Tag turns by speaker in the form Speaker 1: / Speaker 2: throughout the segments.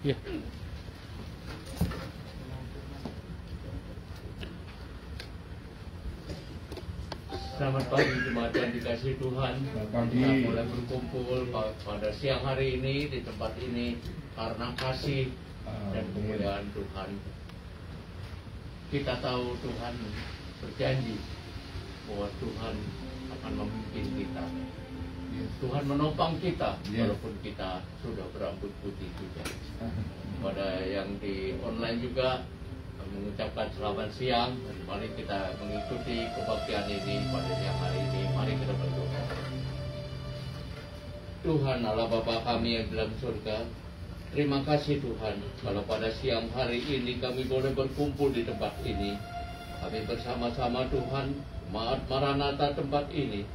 Speaker 1: Ya.
Speaker 2: Selamat pagi jemaat yang dikasihi Tuhan. Kita mulai berkumpul pada siang hari ini di tempat ini karena kasih dan kemuliaan Tuhan. Kita tahu Tuhan berjanji bahwa Tuhan akan memimpin kita. Tuhan menopang kita walaupun kita sudah berambut putih juga. Pada yang di online juga mengucapkan selamat siang. Mari kita mengikuti kebaktian ini pada siang hari ini. Mari kita berdoa. Tuhan Allah Bapa kami yang dalam surga, terima kasih Tuhan kalau pada siang hari ini kami boleh berkumpul di tempat ini. Kami bersama-sama Tuhan Maranatha tempat ini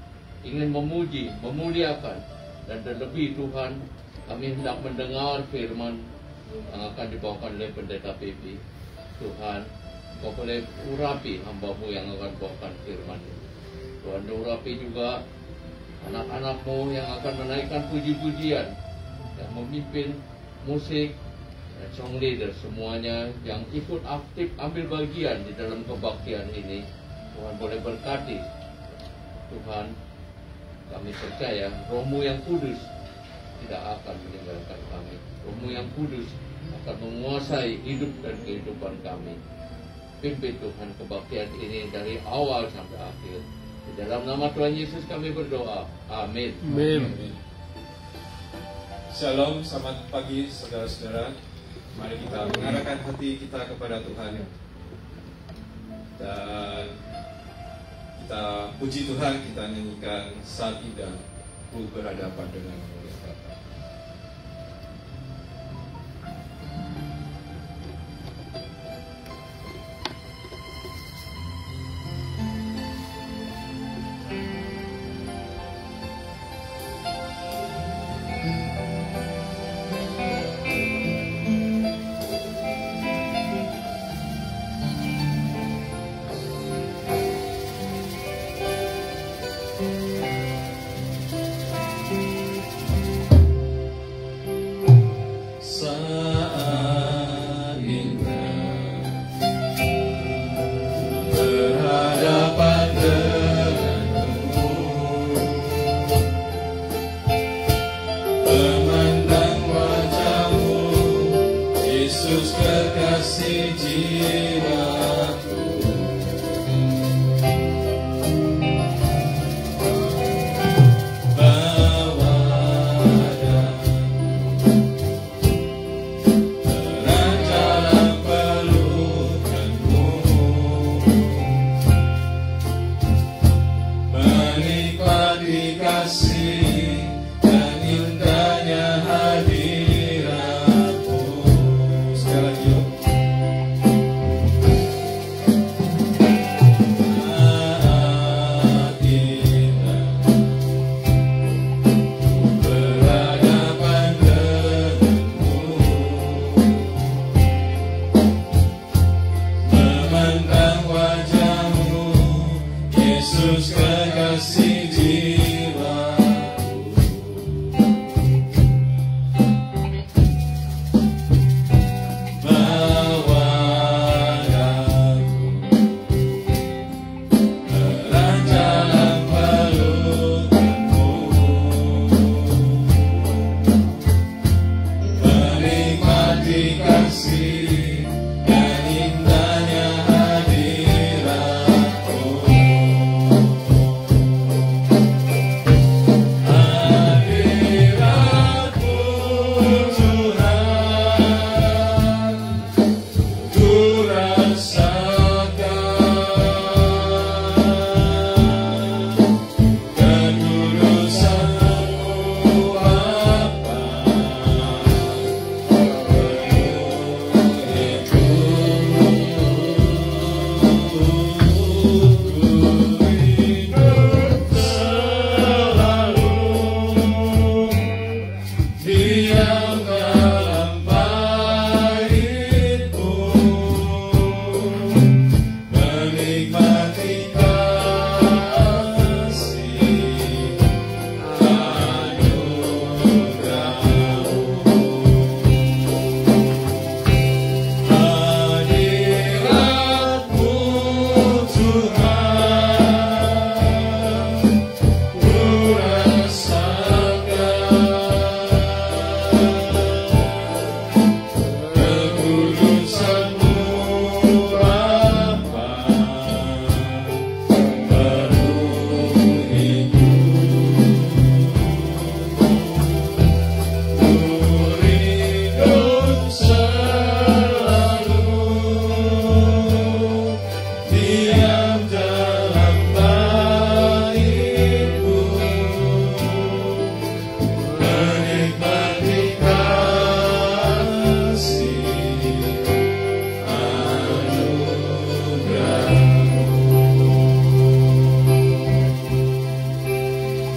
Speaker 2: ingin memuji, memuliakan, dan terlebih Tuhan kami hendak mendengar firman yang akan dibawakan oleh Pendeta Pipi. Tuhan, Kau boleh urapi hamba-Mu yang akan bawakan firman ini. Tuhan, urapi juga anak-anak-Mu yang akan menaikkan puji-pujian, yang memimpin musik, dan song leader semuanya yang ikut aktif ambil bagian di dalam kebaktian ini. Tuhan boleh berkati. Tuhan, kami percaya Roh-Mu yang kudus tidak akan meninggalkan kami. Roh-Mu yang kudus akan menguasai hidup dan kehidupan kami. Pimpin Tuhan kebaktian ini dari awal sampai akhir. Di dalam nama Tuhan Yesus kami berdoa. Amin.
Speaker 1: Amin.
Speaker 3: Shalom, selamat pagi saudara-saudara. Mari kita mengarahkan hati kita kepada Tuhan. Dan kita puji Tuhan, kita nyanyikan Saat Indah Ku Berhadapan dengan Mulia Bapa.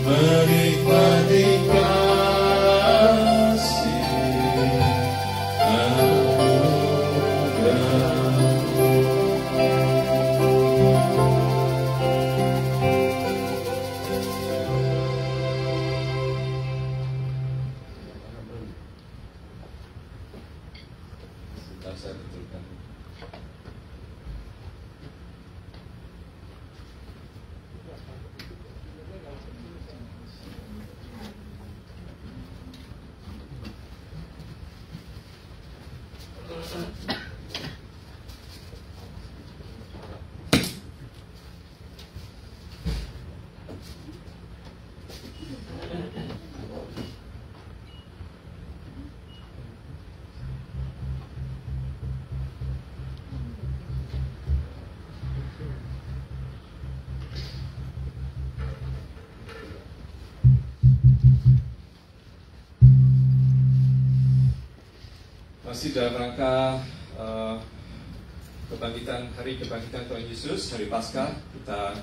Speaker 3: menikmati kasih anugerah. Sebentar saya betulkan. Masih dalam rangka hari kebangkitan Tuhan Yesus, hari Paskah, kita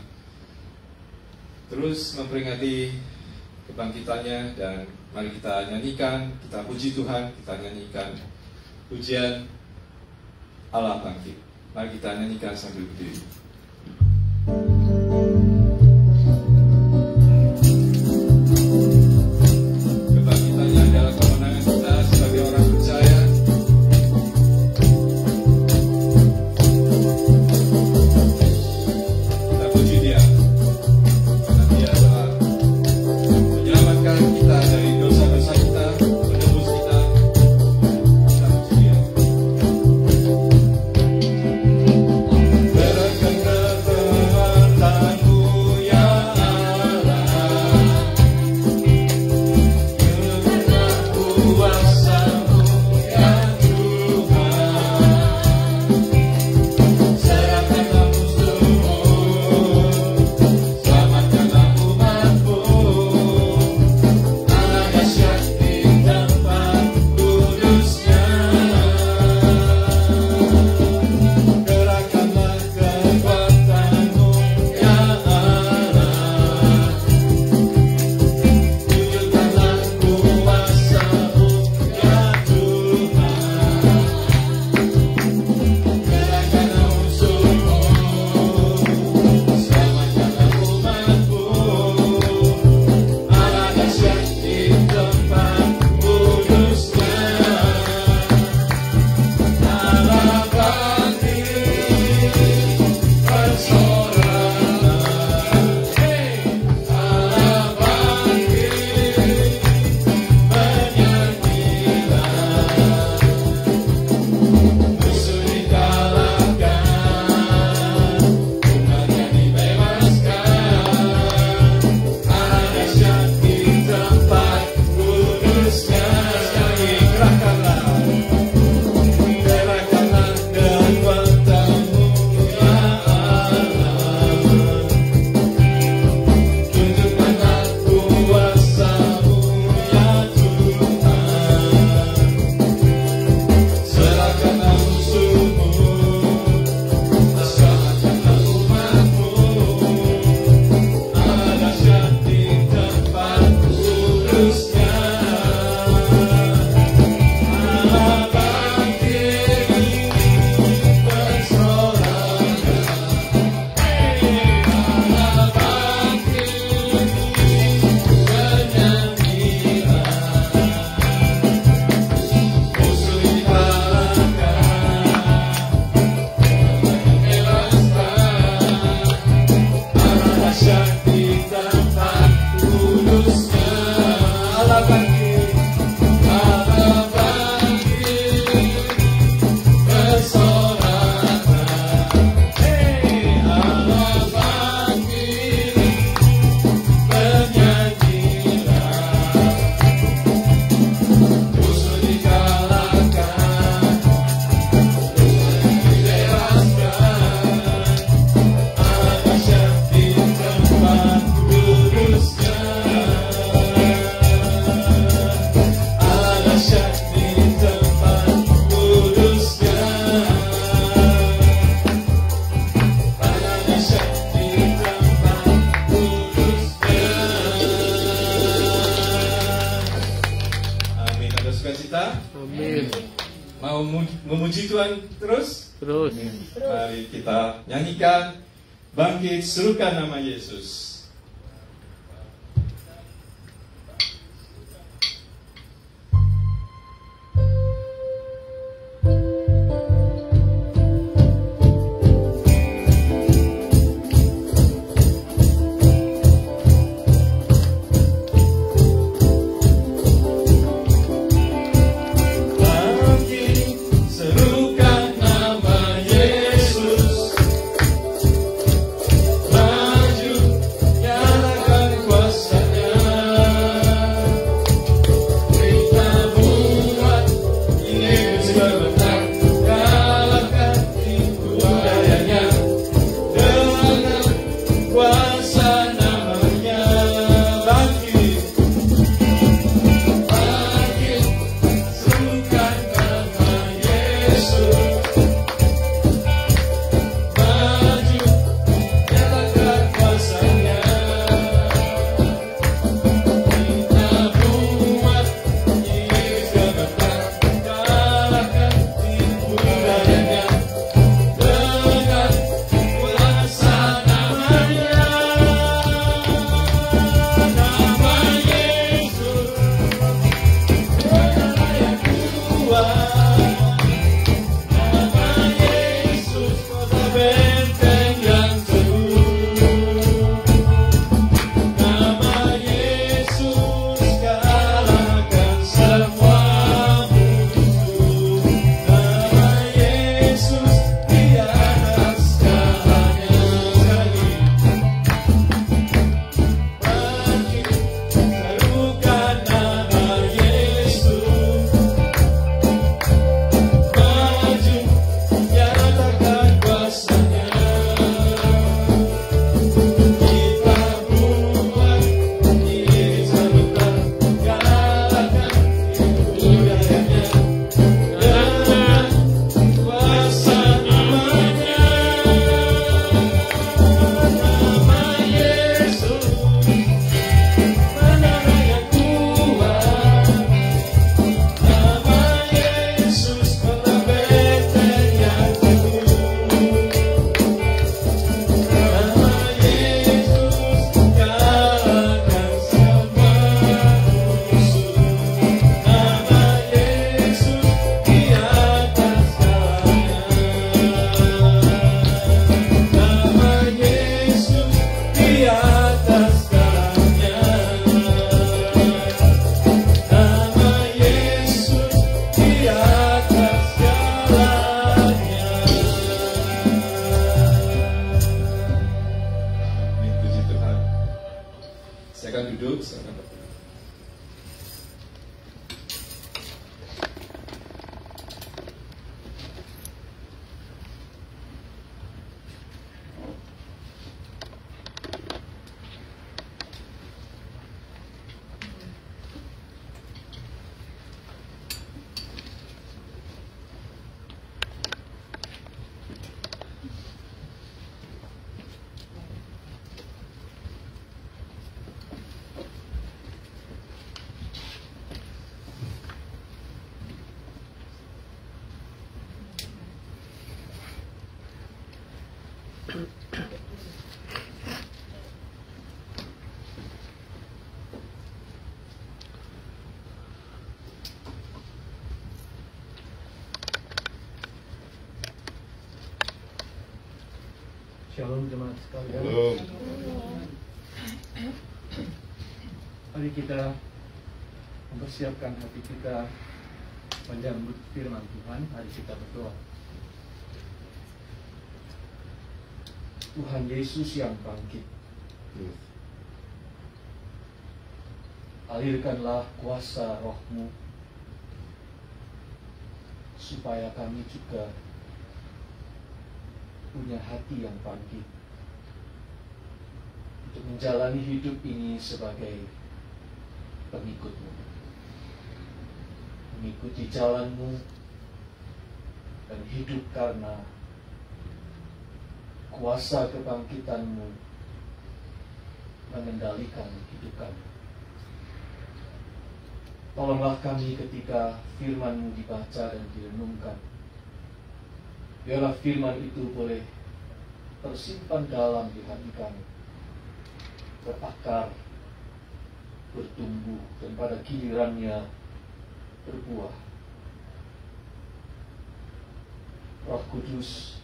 Speaker 3: terus memperingati kebangkitannya, dan mari kita nyanyikan, kita puji Tuhan, kita nyanyikan pujian Allah bangkit. Mari kita nyanyikan sambil berdiri. Kebangkitannya adalah kemenangan kita sebagai orang percaya.
Speaker 1: Berkat Amin.
Speaker 3: Mau memuji Tuhan terus?
Speaker 1: Terus.
Speaker 3: Mari kita nyanyikan, bangkit serukan nama Yesus.
Speaker 1: Shalom jemaat sekalian.
Speaker 3: Belum.
Speaker 1: Mari kita mempersiapkan hati kita menyambut firman Tuhan. Mari kita berdoa. Tuhan Yesus yang bangkit, alirkanlah kuasa Roh-Mu supaya kami juga punya hati yang bangkit untuk menjalani hidup ini sebagai pengikut-Mu, mengikuti jalan-Mu dan hidup karena kuasa kebangkitan-Mu mengendalikan hidup kami. Tolonglah kami ketika firman-Mu dibaca dan direnungkan. Biarlah firman itu boleh tersimpan dalam di hati kami, berakar, bertumbuh, dan pada gilirannya berbuah. Roh Kudus,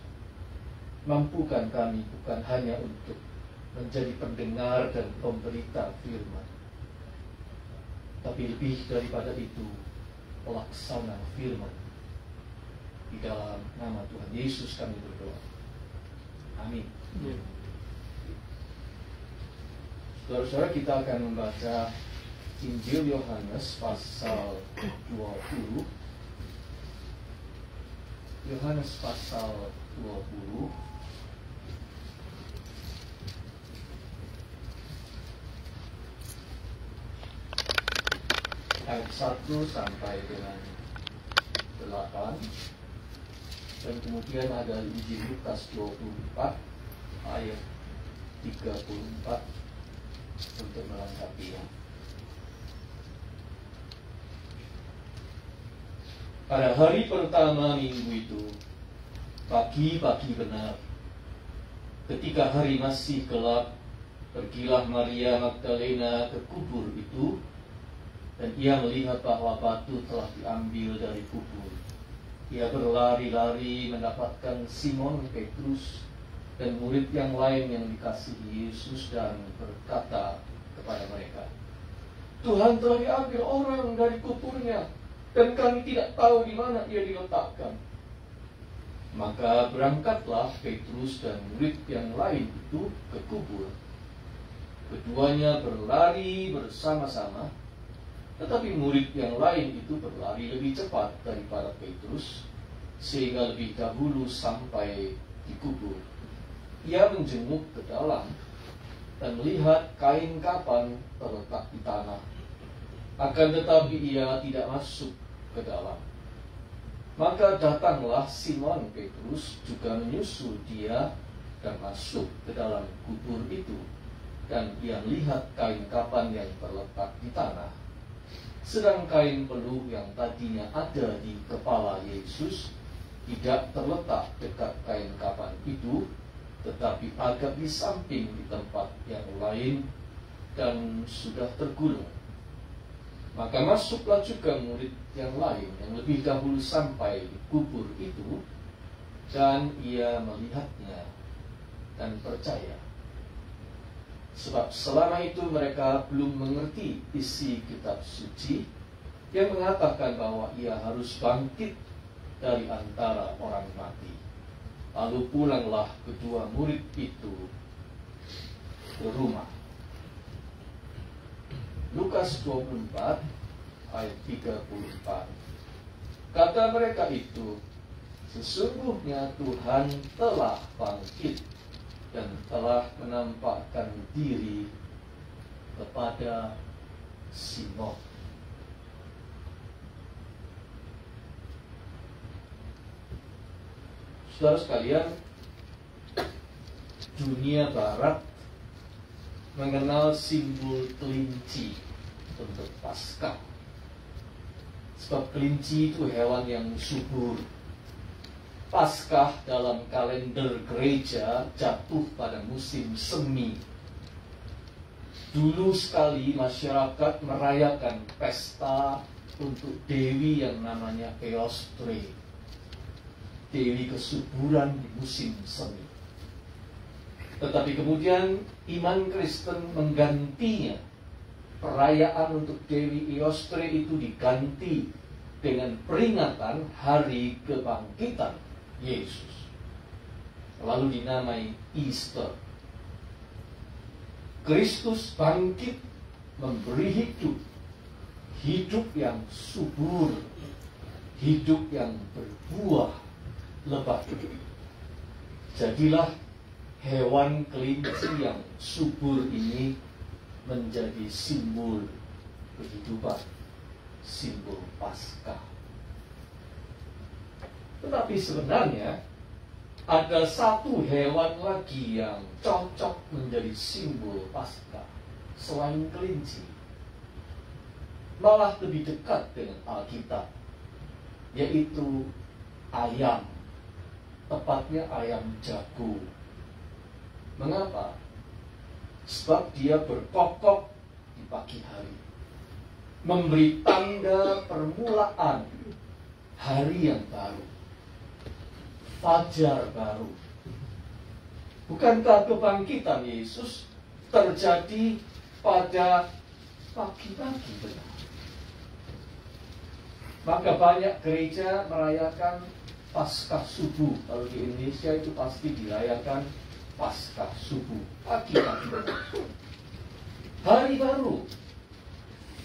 Speaker 1: mampukan kami bukan hanya untuk menjadi pendengar dan pemberita firman, tapi lebih daripada itu, pelaksana firman. Di dalam nama Tuhan Yesus kami berdoa. Amin. Saudara-saudara, kita akan membaca Injil Yohanes pasal 20. Yohanes pasal 20. Ayat 1 sampai dengan 8. Dan kemudian ada Injil Lukas 24 ayat 34 untuk melengkapinya. Pada hari pertama minggu itu, pagi-pagi benar, ketika hari masih gelap, pergilah Maria Magdalena ke kubur itu, dan ia melihat bahwa batu telah diambil dari kubur. Ia berlari-lari mendapatkan Simon Petrus dan murid yang lain yang dikasihi Yesus dan berkata kepada mereka, "Tuhan telah diambil orang dari kuburnya, dan kami tidak tahu di mana ia diletakkan." Maka berangkatlah Petrus dan murid yang lain itu ke kubur. Keduanya berlari bersama-sama, tetapi murid yang lain itu berlari lebih cepat daripada Petrus, sehingga lebih dahulu sampai di kubur. Ia menjenguk ke dalam dan melihat kain kapan terletak di tanah. Akan tetapi ia tidak masuk ke dalam. Maka datanglah Simon Petrus juga menyusul dia dan masuk ke dalam kubur itu. Dan ia melihat kain kapan yang terletak di tanah. Sedang kain peluh yang tadinya ada di kepala Yesus tidak terletak dekat kain kapan itu, tetapi agak di samping di tempat yang lain dan sudah tergulung. Maka masuklah juga murid yang lain yang lebih dahulu sampai di kubur itu, dan ia melihatnya dan percaya. Sebab selama itu mereka belum mengerti isi kitab suci yang mengatakan bahwa ia harus bangkit dari antara orang mati. Lalu pulanglah kedua murid itu ke rumah. Lukas 24 ayat 34. Kata mereka itu, "Sesungguhnya Tuhan telah bangkit dan telah menampakkan diri kepada Simon." Saudara sekalian, dunia barat mengenal simbol kelinci untuk Paskah. Sebab kelinci itu hewan yang subur. Paskah dalam kalender gereja jatuh pada musim semi. Dulu sekali masyarakat merayakan pesta untuk dewi yang namanya Eostre, dewi kesuburan di musim semi. Tetapi kemudian iman Kristen menggantinya. Perayaan untuk Dewi Eostre itu diganti dengan peringatan hari kebangkitan Yesus, lalu dinamai Easter. Kristus bangkit memberi hidup, hidup yang subur, hidup yang berbuah lebat. Jadilah hewan kelinci yang subur ini menjadi simbol kehidupan, simbol Paskah. Tetapi sebenarnya ada satu hewan lagi yang cocok menjadi simbol Paskah selain kelinci. malah lebih dekat dengan Alkitab, yaitu ayam, tepatnya ayam jago. Mengapa? Sebab dia berkokok di pagi hari, memberi tanda permulaan hari yang baru, fajar baru. Bukankah kebangkitan Yesus terjadi pada pagi-pagi benar? Maka banyak gereja merayakan Paskah subuh. Kalau di Indonesia itu pasti dirayakan Paskah subuh, pagi-pagi benar. Hari baru,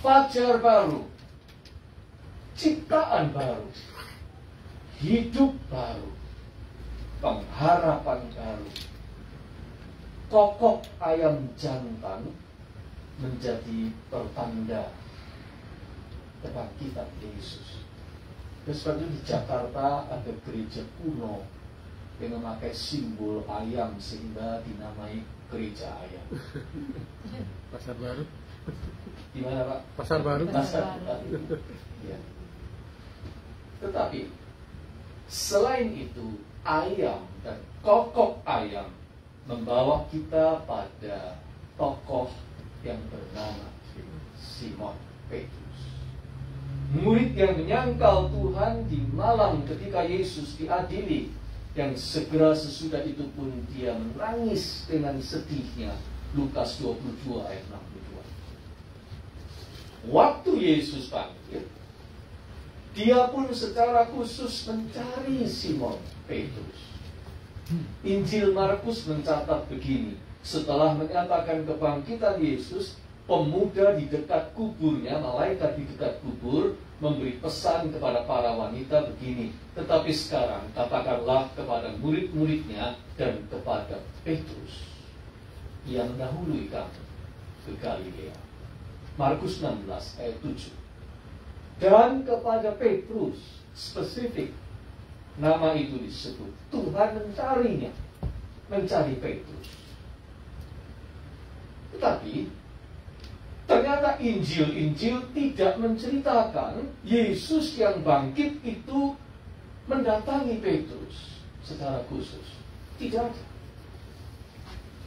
Speaker 1: fajar baru, ciptaan baru, hidup baru, pengharapan baru. Kokok ayam jantan menjadi pertanda kebangkitan Yesus. Sebab itu di Jakarta ada gereja kuno yang memakai simbol ayam sehingga dinamai gereja ayam.
Speaker 4: Pasar Baru.
Speaker 1: Di mana, Pak?
Speaker 4: Pasar Baru.
Speaker 1: Pasar Baru. Ya. Tetapi selain itu, ayam dan kokok ayam membawa kita pada tokoh yang bernama Simon Petrus, murid yang menyangkal Tuhan di malam ketika Yesus diadili, yang segera sesudah itu pun dia menangis dengan sedihnya. Lukas 22 ayat 62. Waktu Yesus panggil, dia pun secara khusus mencari Simon Petrus. Injil Markus mencatat begini: setelah menyatakan kebangkitan Yesus, pemuda di dekat kuburnya, malaikat di dekat kubur, memberi pesan kepada para wanita begini, tetapi sekarang katakanlah kepada murid-muridnya dan kepada Petrus yang mendahului kamu ke Galilea. Markus 16 ayat 7. Dan kepada Petrus spesifik nama itu disebut. Tuhan mencarinya, mencari Petrus. Tetapi ternyata Injil-Injil tidak menceritakan Yesus yang bangkit itu mendatangi Petrus secara khusus. Tidak ada.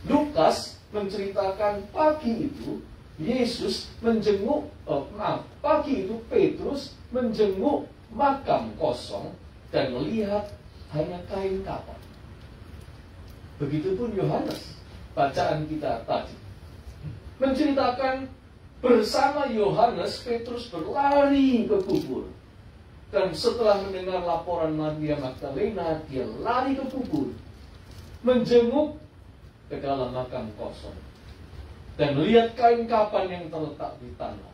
Speaker 1: Lukas menceritakan pagi itu Yesus menjenguk, pagi itu Petrus menjenguk makam kosong dan melihat hanya kain kapan. Begitupun Yohanes, bacaan kita tadi, menceritakan bersama Yohanes, Petrus berlari ke kubur. Dan setelah mendengar laporan Maria Magdalena, dia lari ke kubur, menjenguk ke dalam makam kosong, dan melihat kain kapan yang terletak di tanah,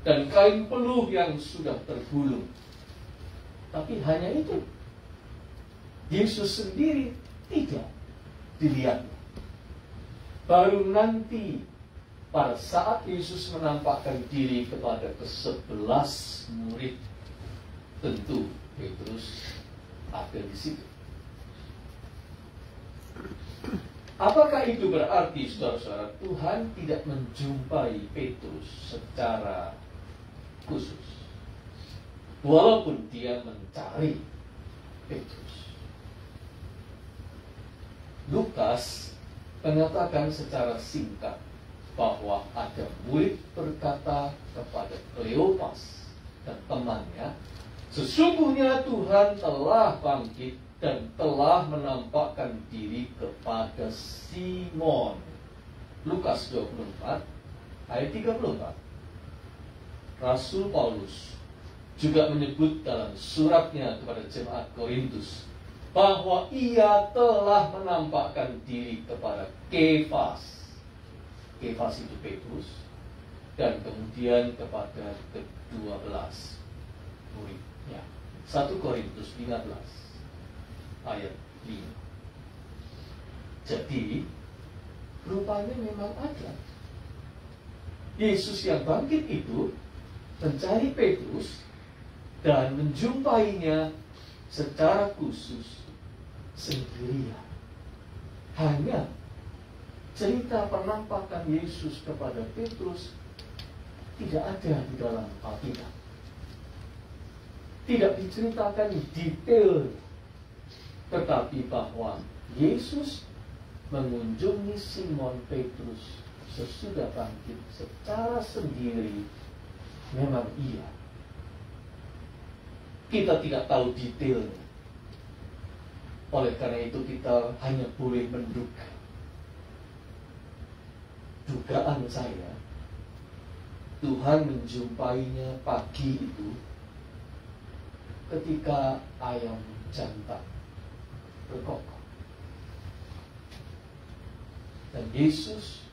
Speaker 1: dan kain peluh yang sudah tergulung. Tapi hanya itu, Yesus sendiri tidak dilihatnya. Baru nanti pada saat Yesus menampakkan diri kepada ke-11 murid, tentu Petrus ada di situ. Apakah itu berarti, saudara-saudara, Tuhan tidak menjumpai Petrus secara khusus, walaupun dia mencari Petrus? Lukas mengatakan secara singkat bahwa ada murid berkata kepada Kleopas dan temannya, sesungguhnya Tuhan telah bangkit dan telah menampakkan diri kepada Simon. Lukas 24 ayat 34. Rasul Paulus juga menyebut dalam suratnya kepada jemaat Korintus bahwa ia telah menampakkan diri kepada Kefas. Kefas itu Petrus, dan kemudian kepada ke-12 muridnya. 1 Korintus 15 ayat 5. Jadi rupanya memang ada Yesus yang bangkit itu mencari Petrus dan menjumpainya secara khusus sendirian. Hanya cerita penampakan Yesus kepada Petrus tidak ada di dalam Alkitab. Tidak diceritakan detail, tetapi bahwa Yesus mengunjungi Simon Petrus sesudah bangkit secara sendiri, memang iya. Kita tidak tahu detailnya. Oleh karena itu kita hanya boleh menduga. Dugaan saya, Tuhan menjumpainya pagi itu ketika ayam jantan berkokok. Dan Yesus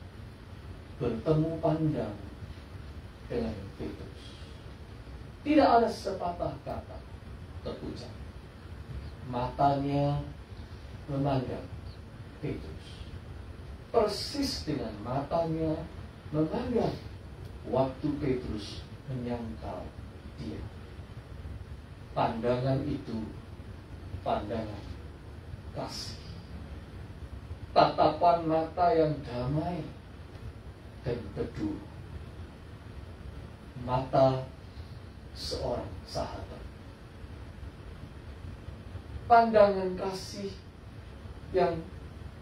Speaker 1: bertemu pandang dengan Petrus. Tidak ada sepatah kata terucap. Matanya memandang Petrus. Persis dengan matanya memandang waktu Petrus menyangkal dia. Pandangan itu pandangan kasih. Tatapan mata yang damai dan teduh. Mata seorang sahabat. Pandangan kasih yang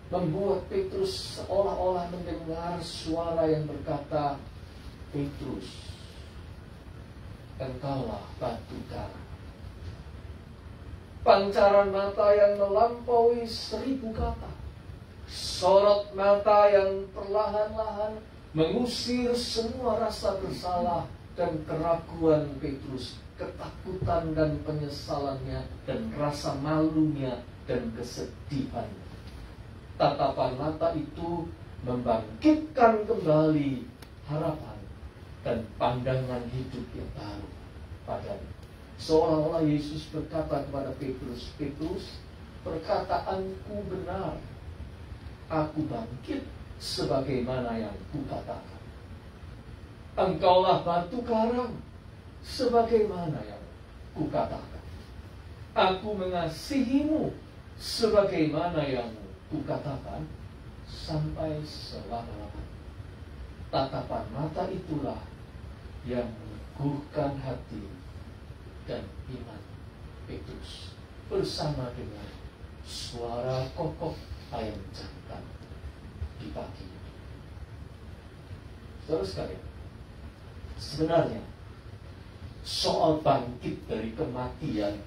Speaker 1: membuat Petrus seolah-olah mendengar suara yang berkata, Petrus, engkaulah batu karang. Pancaran mata yang melampaui 1000 kata. Sorot mata yang perlahan-lahan mengusir semua rasa bersalah dan keraguan Petrus, ketakutan dan penyesalannya, dan rasa malunya dan kesedihannya. Tatapan mata itu membangkitkan kembali harapan dan pandangan hidup yang baru padanya. Seolah-olah Yesus berkata kepada Petrus, Petrus, perkataanku benar. Aku bangkit sebagaimana yang kukatakan. Engkaulah batu karang sebagaimana yang kukatakan. Aku mengasihimu sebagaimana yang kukatakan sampai selama-lamanya. Tatapan mata itulah yang meneguhkan hati dan iman Petrus bersama dengan suara kokok ayam jantan di pagi. Saudara sekalian, sebenarnya soal bangkit dari kematian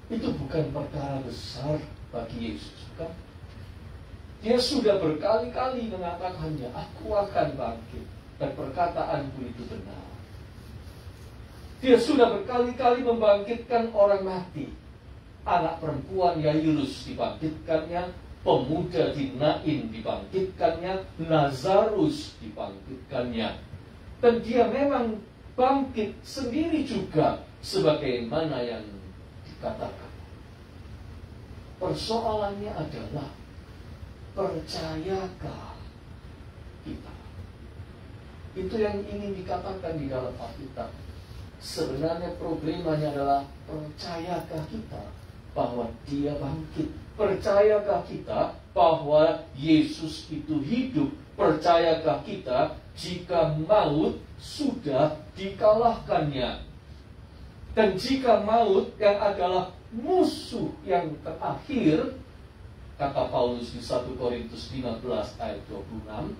Speaker 1: itu bukan perkara besar bagi Yesus, bukan? Dia sudah berkali-kali mengatakannya, aku akan bangkit, dan perkataanku itu benar. Dia sudah berkali-kali membangkitkan orang mati. Anak perempuan Yairus dibangkitkannya, pemuda di Nain dibangkitkannya, Lazarus dibangkitkannya. Dan dia memang bangkit sendiri juga sebagaimana yang dikatakan. Persoalannya adalah, percayakah kita? Itu yang ingin dikatakan di dalam Alkitab. Sebenarnya problemanya adalah, percayakah kita bahwa dia bangkit? Percayakah kita bahwa Yesus itu hidup? Percayakah kita jika maut sudah dikalahkannya? Dan jika maut yang adalah musuh yang terakhir, kata Paulus di 1 Korintus 15 ayat 26,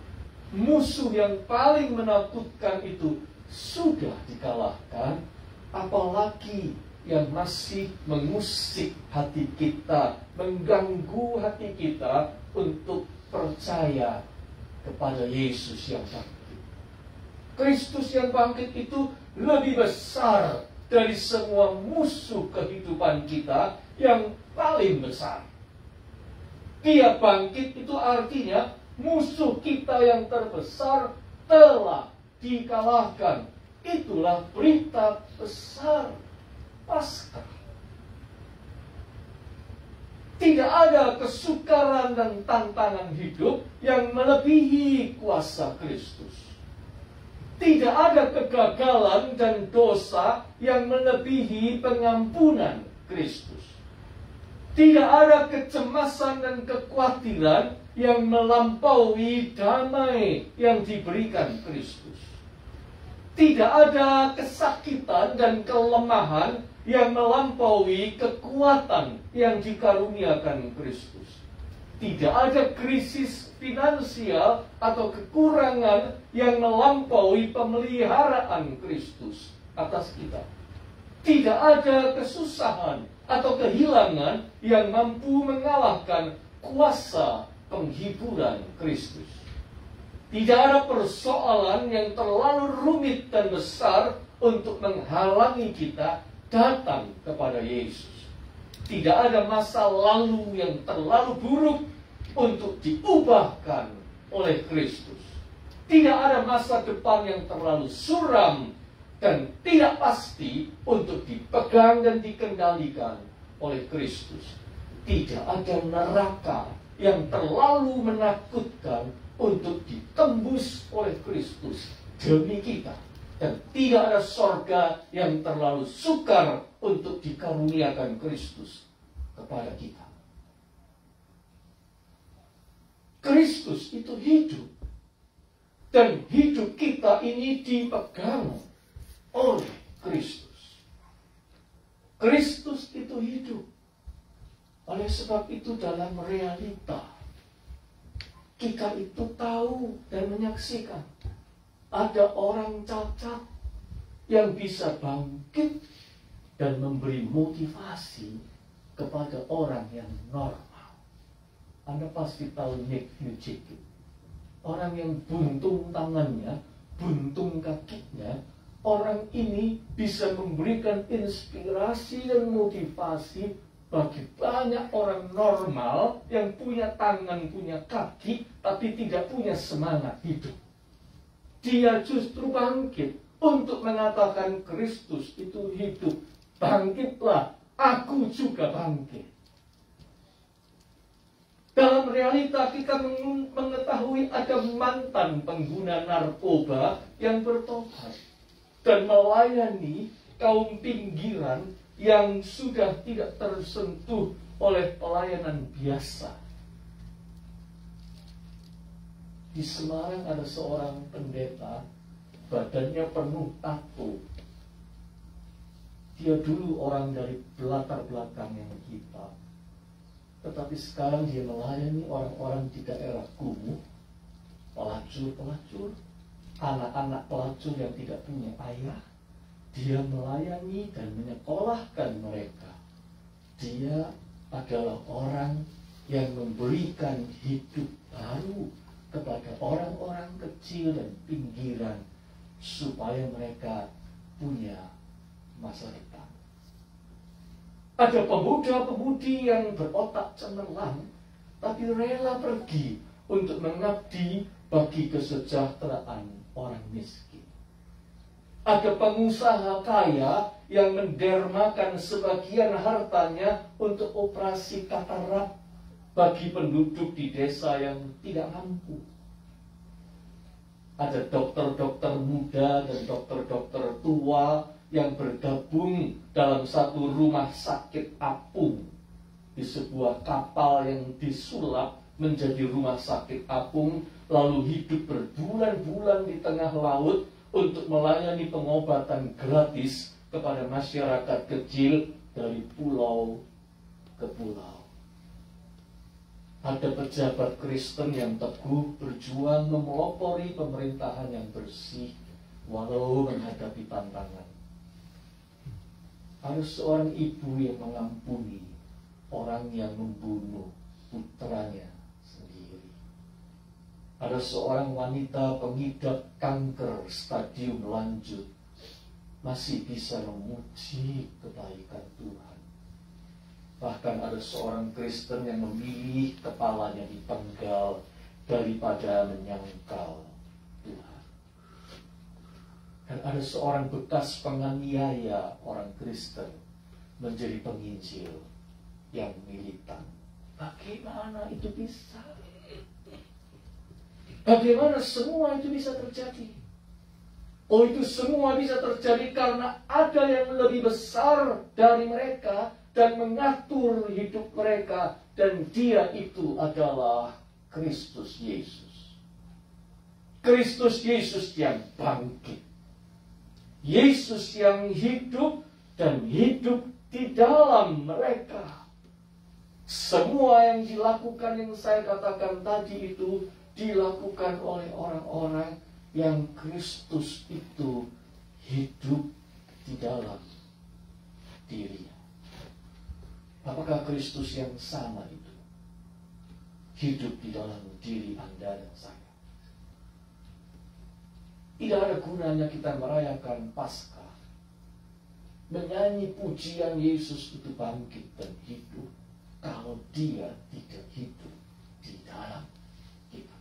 Speaker 1: musuh yang paling menakutkan itu sudah dikalahkan, apalagi yang masih mengusik hati kita, mengganggu hati kita untuk percaya kepada Yesus yang bangkit. Kristus yang bangkit itu lebih besar dari semua musuh kehidupan kita yang paling besar. Dia bangkit itu artinya musuh kita yang terbesar telah dikalahkan. Itulah berita besar Paskah. Tidak ada kesukaran dan tantangan hidup yang melebihi kuasa Kristus. Tidak ada kegagalan dan dosa yang melebihi pengampunan Kristus. Tidak ada kecemasan dan kekhawatiran yang melampaui damai yang diberikan Kristus. Tidak ada kesakitan dan kelemahan yang melampaui kekuatan yang dikaruniakan Kristus. Tidak ada krisis finansial atau kekurangan yang melampaui pemeliharaan Kristus atas kita. Tidak ada kesusahan atau kehilangan yang mampu mengalahkan kuasa penghiburan Kristus. Tidak ada persoalan yang terlalu rumit dan besar untuk menghalangi kita datang kepada Yesus. Tidak ada masa lalu yang terlalu buruk untuk diubahkan oleh Kristus. Tidak ada masa depan yang terlalu suram dan tidak pasti untuk dipegang dan dikendalikan oleh Kristus. Tidak ada neraka yang terlalu menakutkan untuk ditembus oleh Kristus demi kita. Dan tidak ada sorga yang terlalu sukar untuk dikaruniakan Kristus kepada kita. Kristus itu hidup. Dan hidup kita ini dipegang oleh Kristus. Kristus itu hidup. Oleh sebab itu dalam realita kita itu tahu dan menyaksikan ada orang cacat yang bisa bangkit dan memberi motivasi kepada orang yang normal. Anda pasti tahu Nick Vujicic. Orang yang buntung tangannya, buntung kakinya, orang ini bisa memberikan inspirasi dan motivasi bagi banyak orang normal yang punya tangan, punya kaki, tapi tidak punya semangat hidup. Dia justru bangkit untuk mengatakan Kristus itu hidup. Bangkitlah, aku juga bangkit. Dalam realita kita mengetahui ada mantan pengguna narkoba yang bertobat dan melayani kaum pinggiran yang sudah tidak tersentuh oleh pelayanan biasa. Di Semarang ada seorang pendeta, badannya penuh tato. Dia dulu orang dari latar belakang yang hitam, tetapi sekarang dia melayani orang-orang di daerah kumuh, pelacur-pelacur, anak-anak pelacur yang tidak punya ayah. Dia melayani dan menyekolahkan mereka. Dia adalah orang yang memberikan hidup baru kepada orang-orang kecil dan pinggiran supaya mereka punya masa depan. Ada pemuda-pemudi yang berotak cemerlang tapi rela pergi untuk mengabdi bagi kesejahteraan orang miskin. Ada pengusaha kaya yang mendermakan sebagian hartanya untuk operasi katarak bagi penduduk di desa yang tidak mampu. Ada dokter-dokter muda dan dokter-dokter tua yang bergabung dalam satu rumah sakit apung di sebuah kapal yang disulap menjadi rumah sakit apung, lalu hidup berbulan-bulan di tengah laut untuk melayani pengobatan gratis kepada masyarakat kecil dari pulau ke pulau. Ada pejabat Kristen yang teguh berjuang memelopori pemerintahan yang bersih walau menghadapi tantangan. Ada seorang ibu yang mengampuni orang yang membunuh putranya sendiri. Ada seorang wanita pengidap kanker stadium lanjut masih bisa memuji kebaikan Tuhan. Bahkan ada seorang Kristen yang memilih kepalanya dipenggal daripada menyangkal Tuhan. Dan ada seorang bekas penganiaya orang Kristen menjadi penginjil yang militan. Bagaimana itu bisa? Bagaimana semua itu bisa terjadi? Oh, itu semua bisa terjadi karena ada yang lebih besar dari mereka dan mengatur hidup mereka, dan dia itu adalah Kristus Yesus. Kristus Yesus yang bangkit. Yesus yang hidup dan hidup di dalam mereka. Semua yang dilakukan yang saya katakan tadi itu dilakukan oleh orang-orang yang Kristus itu hidup di dalam dirinya. Apakah Kristus yang sama itu hidup di dalam diri Anda dan saya? Tidak ada gunanya kita merayakan Paskah, menyanyi pujian Yesus itu bangkit dan hidup, kalau dia tidak hidup di dalam kita.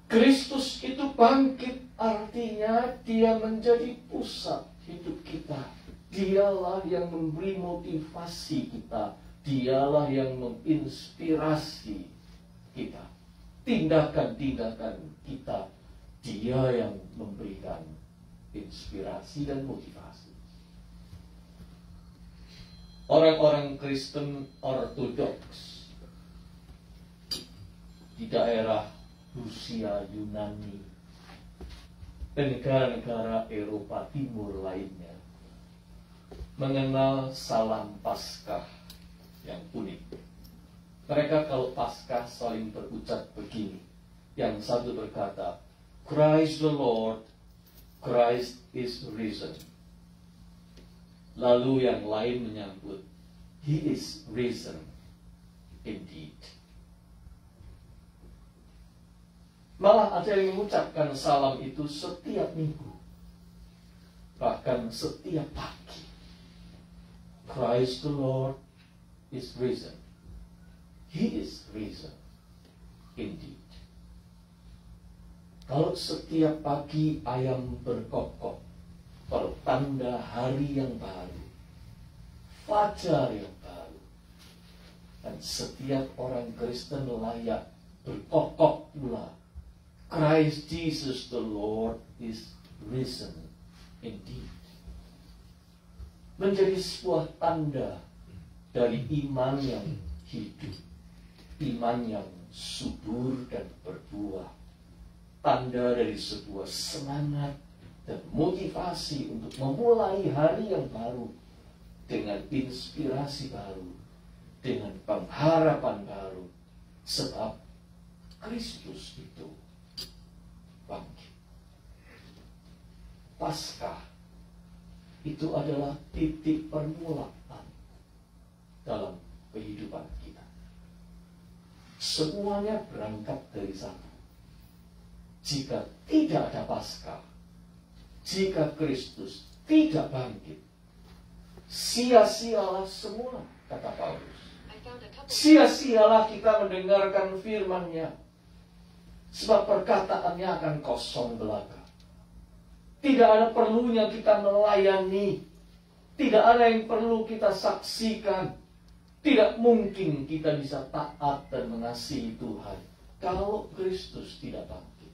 Speaker 1: Kristus itu bangkit, artinya dia menjadi pusat hidup kita. Dialah yang memberi motivasi kita. Dialah yang menginspirasi kita. Tindakan-tindakan kita, dia yang memberikan inspirasi dan motivasi. Orang-orang Kristen Ortodoks di daerah Rusia, Yunani, dan negara-negara Eropa Timur lainnya mengenal salam Paskah yang unik. Mereka kalau Paskah saling berucap begini. Yang satu berkata, Christ the Lord, Christ is risen. Lalu yang lain menyambut, He is risen indeed. Malah ada yang mengucapkan salam itu setiap minggu, bahkan setiap pagi. Christ the Lord is risen. He is risen indeed. Kalau setiap pagi ayam berkokok, pertanda hari yang baru, fajar yang baru, dan setiap orang Kristen layak berkokok pula, Christ Jesus the Lord is risen indeed. Menjadi sebuah tanda dari iman yang hidup, iman yang subur dan berbuah, tanda dari sebuah semangat dan motivasi untuk memulai hari yang baru dengan inspirasi baru, dengan pengharapan baru, sebab Kristus itu bangkit. Paskah itu adalah titik permulaan dalam kehidupan kita. Semuanya berangkat dari sana. Jika tidak ada Paskah, jika Kristus tidak bangkit, sia-sialah semua, kata Paulus. Sia-sialah kita mendengarkan firman-Nya, sebab perkataannya akan kosong belaka. Tidak ada perlunya kita melayani, tidak ada yang perlu kita saksikan. Tidak mungkin kita bisa taat dan mengasihi Tuhan kalau Kristus tidak bangkit.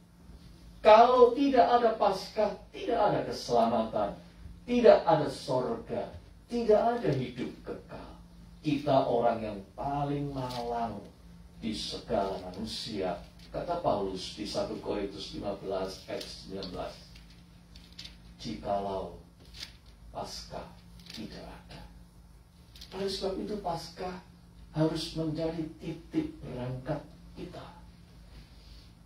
Speaker 1: Kalau tidak ada Paskah, tidak ada keselamatan, tidak ada sorga, tidak ada hidup kekal. Kita orang yang paling malang di segala manusia, kata Paulus di 1 Korintus 15 ayat 19. Jikalau Paskah tidak ada. Oleh sebab itu Paskah harus menjadi titik berangkat kita.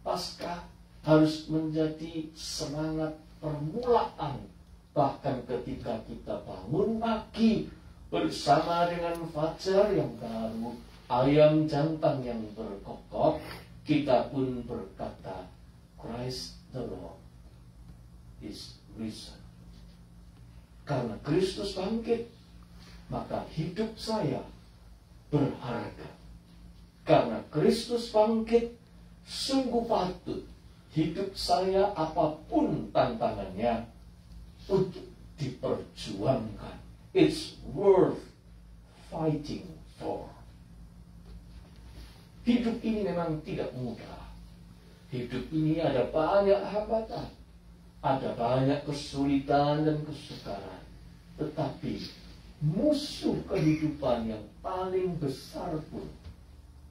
Speaker 1: Paskah harus menjadi semangat permulaan. Bahkan ketika kita bangun pagi bersama dengan fajar yang baru, ayam jantan yang berkokok, kita pun berkata, Christ the Lord is risen. Karena Kristus bangkit, maka hidup saya berharga. Karena Kristus bangkit, sungguh patut hidup saya apapun tantangannya untuk diperjuangkan. It's worth fighting for. Hidup ini memang tidak mudah. Hidup ini ada banyak hambatan, ada banyak kesulitan dan kesukaran. Tetapi musuh kehidupan yang paling besar pun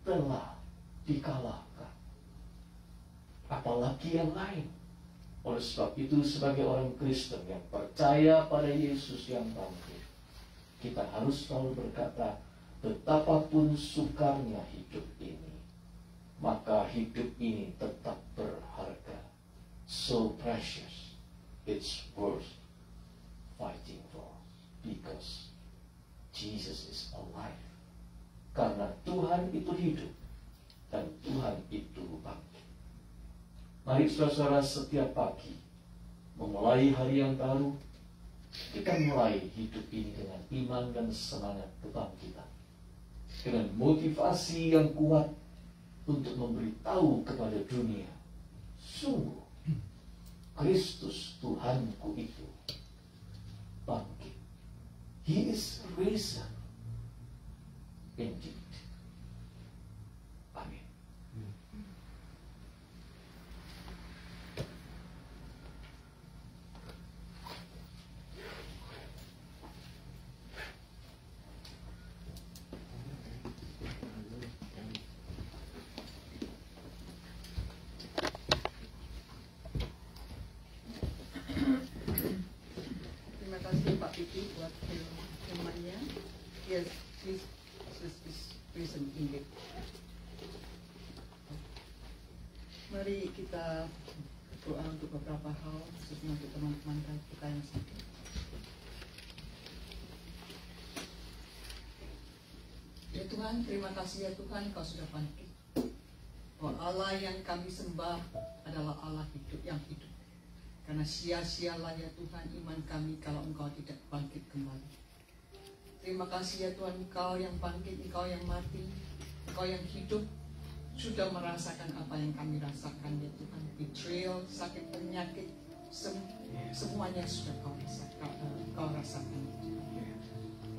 Speaker 1: telah dikalahkan. Apalagi yang lain. Oleh sebab itu, sebagai orang Kristen yang percaya pada Yesus yang bangkit, kita harus selalu berkata, betapapun sukarnya hidup ini, maka hidup ini tetap berharga. So precious, it's worth fighting for, because Jesus is alive. Karena Tuhan itu hidup dan Tuhan itu bangkit. Mari saudara-saudara, setiap pagi memulai hari yang baru, kita mulai hidup ini dengan iman dan semangat kebangkitan, dengan motivasi yang kuat untuk memberitahu kepada dunia, sungguh Kristus Tuhanku itu bangkit. He is risen indeed. Amin.
Speaker 5: Terima kasih Pak Pipi buat firman-Nya. Yes, Jesus is risen indeed. Mari kita berdoa untuk beberapa hal, khususnya untuk teman-teman kita yang sakit. Ya Tuhan, terima kasih ya Tuhan, Kau sudah bangkit. Bahwa Allah yang kami sembah adalah Allah hidup yang hidup. Karena sia-sialah ya Tuhan iman kami kalau Engkau tidak bangkit kembali. Terima kasih ya Tuhan, Engkau yang bangkit, Engkau yang mati, Engkau yang hidup, sudah merasakan apa yang kami rasakan ya Tuhan. Betrayal, sakit, penyakit, semuanya sudah Kau rasakan.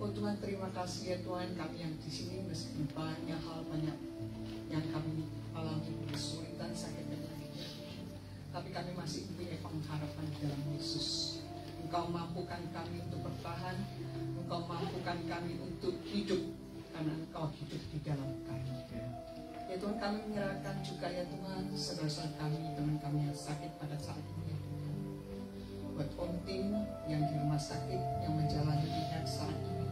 Speaker 5: Oh Tuhan, terima kasih ya Tuhan, kami yang di sini meskipun banyak hal, banyak yang kami alami, kesulitan, sakit, dan lain-lain. Tapi kami masih punya pengharapan di dalam Yesus. Engkau mampukan kami untuk bertahan, Engkau mampukan kami untuk hidup, karena Engkau hidup di dalam kami. Ya Tuhan, kami menyerahkan juga ya Tuhan, saudara-saudara kami, teman kami yang sakit pada saat ini ya Tuhan. Buat Om Tim yang di rumah sakit, yang menjalani rehab saat ini.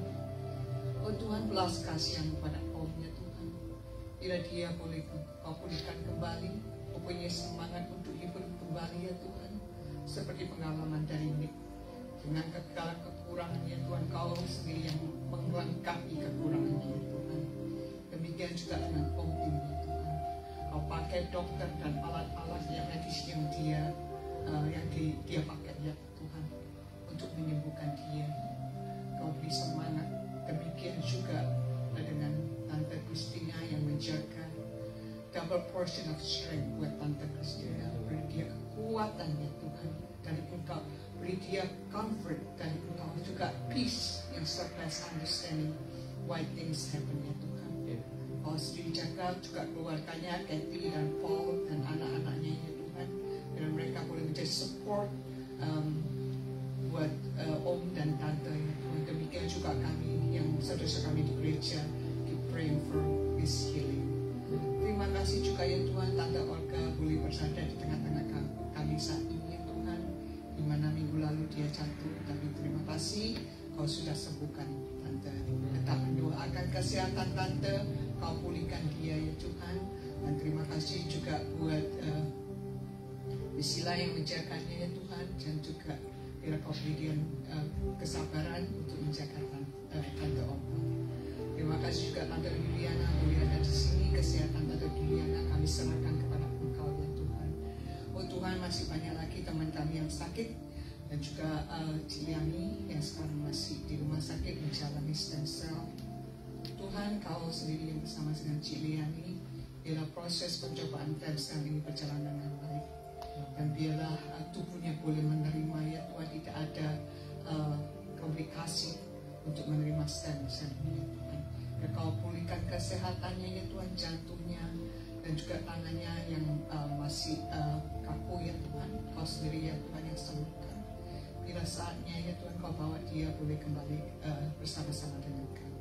Speaker 5: Oh Tuhan, belas kasihan kepada Om ya Tuhan. Bila dia boleh Kau pulihkan kembali, mempunyai semangat untuk hidup kembali ya Tuhan, seperti pengalaman dari Nick. Dengan segala kekurangan ya Tuhan, Kau sendiri yang melengkapi kekurangan ya Tuhan. Demikian juga dengan Om Tim ya Tuhan. Kau pakai dokter dan alat-alat yang medis yang dia pakai ya Tuhan, untuk menyembuhkan dia. Kau beri semangat. Demikian juga dengan Tante Christina yang menjaga. Double portion of strength buat Tante Christina. Beri dia kekuatan ya Tuhan. Dan Engkau beri dia comfort. Dan Engkau juga peace yang surpass understanding why things happen ya Tuhan. Kau sendiri jaga juga keluarganya, Kathy dan Paul dan anak-anaknya ya Tuhan. Dan mereka boleh menjadi support buat Om dan Tante ya Tuhan. Demikian juga kami yang saudara-saudara kami di gereja, keep praying for his healing. Terima kasih juga ya Tuhan, Tante Olga boleh bersandar di tengah-tengah kami saat ini ya Tuhan, di mana minggu lalu dia jatuh, tapi terima kasih Kau sudah sembuhkan Tante. Tetap mendoakan kesehatan Tante, Kau pulihkan dia ya Tuhan. Dan terima kasih juga buat Priscilla yang menjaganya ya Tuhan, dan juga biar Kau beri dia kesabaran untuk menjaga Tante Olga. Terima kasih juga Tante Juliana boleh ada di sini. Kesehatan Tante Juliana kami serahkan kepada Engkau ya Tuhan. Oh Tuhan, masih banyak lagi teman kami yang sakit, dan juga Ciliani yang sekarang masih di rumah sakit menjalani stem cell. Tuhan, Kau sendiri yang bersama dengan Ciliani, biarlah proses pencobaan stem cell ini berjalan dengan baik, dan biarlah tubuhnya boleh menerima ya Tuhan, tidak ada komplikasi untuk menerima stem cell ini ya Tuhan. Dan Kau pulihkan kesehatannya ya Tuhan, jantungnya dan juga tangannya yang masih kaku ya Tuhan. Kau sendiri ya Tuhan yang sembuhkan. Bila saatnya ya Tuhan, Kau bawa dia boleh kembali bersama-sama dengan Kami.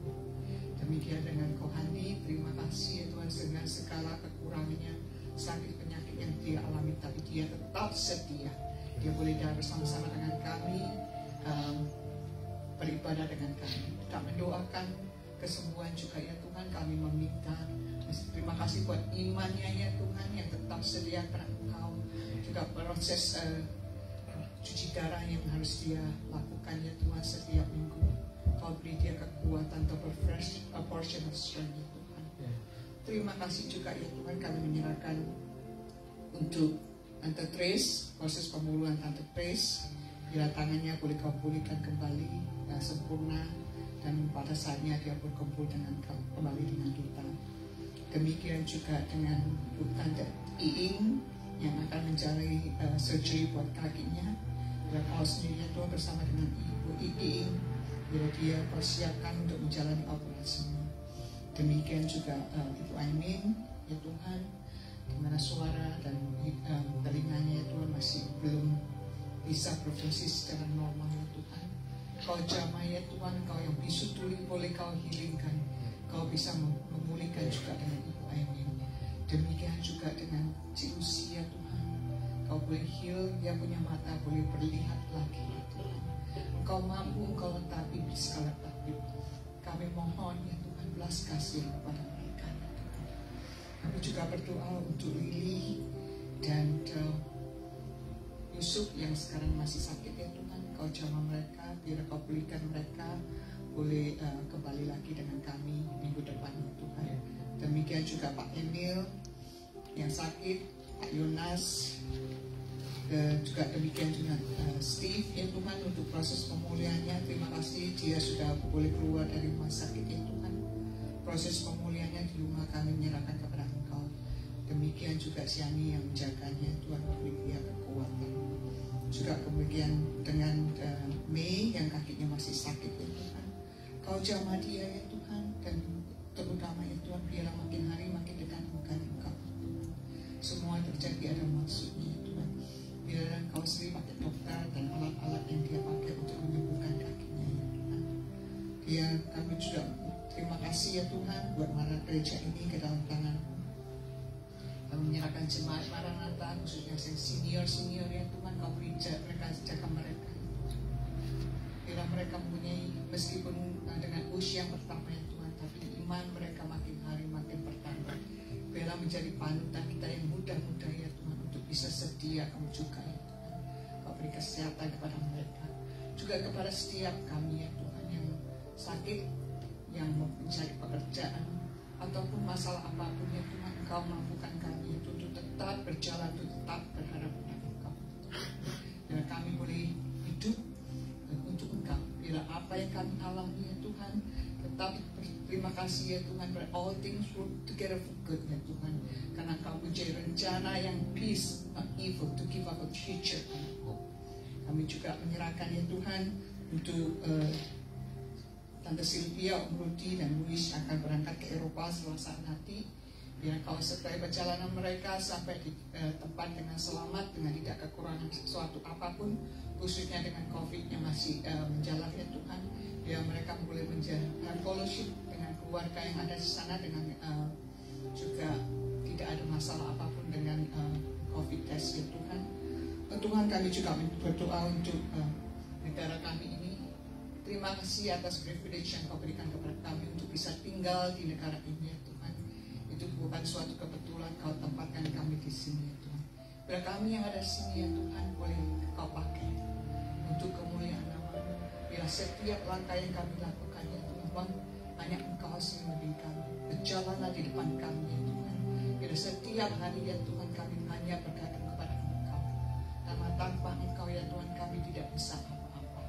Speaker 5: Demikian dengan Kohandi, terima kasih ya Tuhan, dengan segala kekurangannya, sakit penyakit yang dia alami, tapi dia tetap setia. dia boleh datang bersama-sama dengan kami, beribadah dengan kami. Kita mendoakan kesembuhan juga ya Tuhan. Kami meminta terima kasih buat imannya ya Tuhan yang tetap sedia kepada Engkau. Juga proses cuci darah yang harus dia lakukan ya Tuhan setiap minggu. Kau beri dia kekuatan untuk refresh a portion of strength ya Tuhan. Terima kasih juga ya Tuhan, kami menyerahkan untuk Tante Trace, proses pemulihan Tante Trace. Bila tangannya boleh kau pulihkan kembali sempurna, dan pada saatnya dia berkumpul dengan kembali dengan kita. Demikian juga dengan Tante Iing yang akan menjalani surgery buat kakinya. Bila kau sendiri ya Tuhan bersama dengan Ibu Iing, bila dia persiapkan untuk menjalani operasinya. Demikian juga Ibu Aimin ya Tuhan, di mana suara dan telinganya ya Tuhan masih belum bisa berfungsi secara normal ya Tuhan. Kau jamah ya Tuhan, Kau yang bisu tuli boleh Kau healingkan, Kau bisa memulihkan juga dengan Ibu Aimin. Demikian juga dengan si Lucy ya Tuhan, Kau boleh heal, dia punya mata boleh berlihat lagi ya Tuhan. Engkau mampu, Engkau letapi di segala tabib. Kami mohon ya Tuhan, belas kasih kepada mereka ya Tuhan. Kami juga berdoa untuk Lily dan Yusuf yang sekarang masih sakit ya Tuhan. Kau jamah mereka, biar Kau pulihkan mereka, boleh kembali lagi dengan kami minggu depan ya Tuhan. Demikian juga Pak Emil yang sakit, Pak Yonas, juga demikian dengan Steve ya Tuhan untuk proses pemulihannya. Terima kasih dia sudah boleh keluar dari rumah sakit ya Tuhan. Proses pemulihannya di rumah kami menyerahkan kepada Engkau. Demikian juga Siani yang menjaganya, Tuhan beri dia kekuatan. Juga kemudian dengan Mei yang kakinya masih sakit ya Tuhan. Kau jamah dia ya Tuhan, dan terutama ya Tuhan, biarlah makin hari makin dekat dengan Engkau. Semua terjadi ada maksudnya ya Tuhan. Biarlah Engkau sendiri pakai dokter dan alat-alat yang dia pakai untuk menyembuhkan kakinya ya Tuhan. Kami juga terima kasih ya Tuhan buat gereja ini ke dalam tangan-Mu. Kami menyerahkan jemaat Maranatha, khususnya yang senior ya Tuhan. Kau beri mereka, jaga mereka ya Tuhan. Bila mereka mempunyai, meskipun dengan usia yang pertama ya Tuhan, tapi iman mereka makin hari makin bertambah. Bila menjadi panutan kita yang muda-muda ya Tuhan, untuk bisa setia Kamu juga ya Tuhan. Kau beri kesehatan kepada mereka, juga kepada setiap kami ya Tuhan yang sakit, yang mencari pekerjaan ataupun masalah apapun ya Tuhan. Engkau mampukan kami untuk tetap berjalan, untuk tetap berharap pada Engkau. Dan kami boleh hidup untuk Engkau. Bila apa yang kami alami ya Tuhan, tetap terima kasih ya Tuhan, for all things work together for good ya Tuhan. Karena Engkau punya rencana yang peace, not evil, to give us a future and hope. Kami juga menyerahkan ya Tuhan untuk Tante Sylvia, Om Rudi dan Luis akan berangkat ke Eropa Selasa nanti. Biar Kau sertai perjalanan mereka sampai di tempat dengan selamat, dengan tidak kekurangan sesuatu apapun, khususnya dengan COVID yang masih menjalar ya Tuhan. Biar mereka boleh menjalankan fellowship dengan keluarga yang ada di sana, dengan juga tidak ada masalah apapun dengan COVID test ya Tuhan. Tuhan, kami juga berdoa untuk negara kami ini. Terima kasih atas privilege yang Kau berikan kepada kami untuk bisa tinggal di negara ini ya Tuhan. Itu bukan suatu kebetulan Kau tempatkan kami di sini ya Tuhan. Bila kami yang ada di sini ya Tuhan, boleh Kau pakai untuk kemuliaan nama-Mu. Bila setiap langkah yang kami lakukan ya Tuhan, hanya Engkau sendiri memberi kami. Berjalanlah di depan kami ya Tuhan. Bila setiap hari ya Tuhan, kami hanya bergantung kepada Engkau. Karena tanpa Engkau ya Tuhan, kami tidak bisa apa-apa.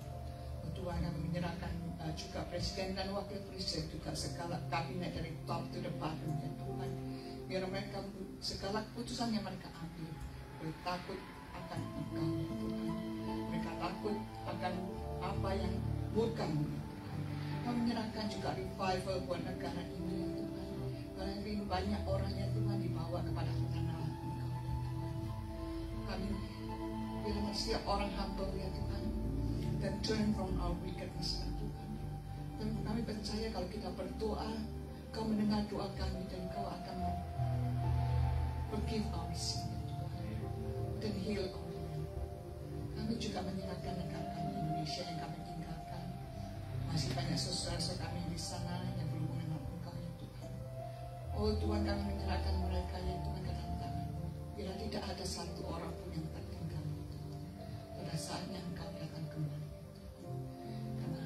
Speaker 5: Tuhan, kami menyerahkan juga Presiden dan Wakil Presiden, juga segala kabinet dari top to the bottom ya Tuhan. Biar mereka segala keputusan yang mereka ambil boleh takut akan Engkau ya Tuhan. Mereka takut akan apa yang buruk-Mu ya Tuhan. Kami menyerahkan juga revival buat negara ini ya Tuhan. Karena banyak orang ya Tuhan dibawa kepada pengenalan Engkau ya Tuhan. Kami bila setiap orang humble ya Tuhan, dan turn from our wickedness ya Tuhan. Dan kami percaya kalau kita berdoa, Kau mendengar doa kami dan Kau akan forgive our sin ya Tuhan, dan heal our land. juga menyerahkan negara kami Indonesia yang kami tinggalkan. Masih banyak saudara-saudara kami di sana yang belum mengenal Engkau ya Tuhan. Oh Tuhan, kami menyerahkan mereka ya Tuhan ke dalam tangan-Mu. Bila tidak ada satu orang pun yang tertinggal pada saatnya Engkau akan kembali. Karena